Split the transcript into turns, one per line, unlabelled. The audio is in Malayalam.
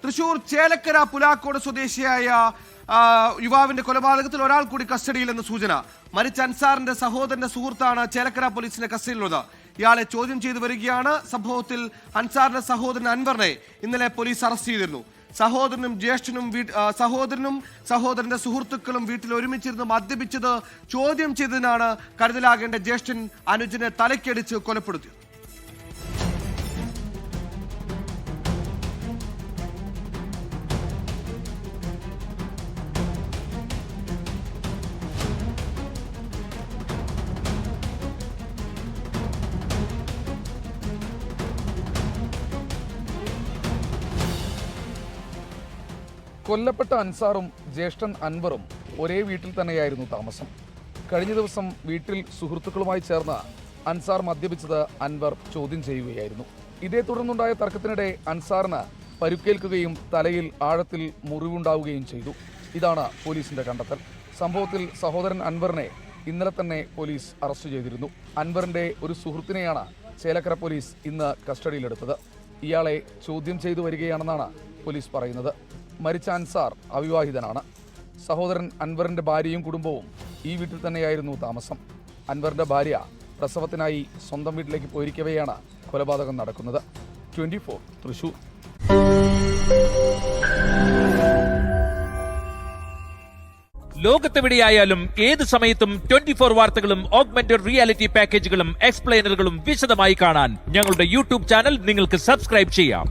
തൃശൂർ ചേലക്കര പുലാക്കോട് സ്വദേശിയായ യുവാവിന്റെ കൊലപാതകത്തിൽ ഒരാൾ കൂടി കസ്റ്റഡിയിലെന്ന് സൂചന. മരിച്ച അൻസാറിന്റെ സഹോദരന്റെ സുഹൃത്താണ് ചേലക്കര പോലീസിന്റെ കസ്റ്റഡിയിലുള്ളത്. ഇയാളെ ചോദ്യം ചെയ്തു വരികയാണ്. സംഭവത്തിൽ അൻസാറിന്റെ സഹോദരൻ അൻവറിനെ ഇന്നലെ പോലീസ് അറസ്റ്റ് ചെയ്തിരുന്നു. സഹോദരനും ജ്യേഷ്ഠനും സഹോദരന്റെ സുഹൃത്തുക്കളും വീട്ടിൽ ഒരുമിച്ചിരുന്ന് മദ്യപിച്ചത് ചോദ്യം ചെയ്തതിനാണ് കരുതലാകേണ്ട ജ്യേഷ്ഠൻ അനുജനെ തലയ്ക്കടിച്ച് കൊലപ്പെടുത്തിയത്.
കൊല്ലപ്പെട്ട അൻസാറും ജ്യേഷ്ഠൻ അൻവറും ഒരേ വീട്ടിൽ തന്നെയായിരുന്നു താമസം. കഴിഞ്ഞ ദിവസം വീട്ടിൽ സുഹൃത്തുക്കളുമായി ചേർന്ന് അൻസാർ മദ്യപിച്ചത് അൻവർ ചോദ്യം ചെയ്യുകയായിരുന്നു. ഇതേ തുടർന്നുണ്ടായ തർക്കത്തിനിടെ അൻസാറിന് പരുക്കേൽക്കുകയും തലയിൽ ആഴത്തിൽ മുറിവുണ്ടാവുകയും ചെയ്തു. ഇതാണ് പോലീസിന്റെ കണ്ടെത്തൽ. സംഭവത്തിൽ സഹോദരൻ അൻവറിനെ ഇന്നലെ തന്നെ പോലീസ് അറസ്റ്റ് ചെയ്തിരുന്നു. അൻവറിന്റെ ഒരു സുഹൃത്തിനെയാണ് ചേലക്കര പോലീസ് ഇന്ന് കസ്റ്റഡിയിലെടുത്തത്. ഇയാളെ ചോദ്യം ചെയ്തു വരികയാണെന്നാണ് പോലീസ് പറയുന്നത്. മരിച്ച അൻസാർ അവിവാഹിതനാണ്. സഹോദരൻ അൻവറിന്റെ ഭാര്യയും കുടുംബവും ഈ വീട്ടിൽ തന്നെയായിരുന്നു താമസം. അൻവറിന്റെ ഭാര്യ പ്രസവത്തിനായി സ്വന്തം വീട്ടിലേക്ക് പോയിരിക്കവെയാണ് കൊലപാതകം നടക്കുന്നത്. 24 തൃശൂർ.
ലോകത്തെവിടെയായാലും ഏത് സമയത്തും 24 വാർത്തകളും ഓഗ്മെന്റഡ് റിയാലിറ്റി പാക്കേജുകളും എക്സ്പ്ലെയിനറുകളും വിശദമായി കാണാൻ ഞങ്ങളുടെ യൂട്യൂബ് ചാനൽ നിങ്ങൾക്ക് സബ്സ്ക്രൈബ് ചെയ്യാം.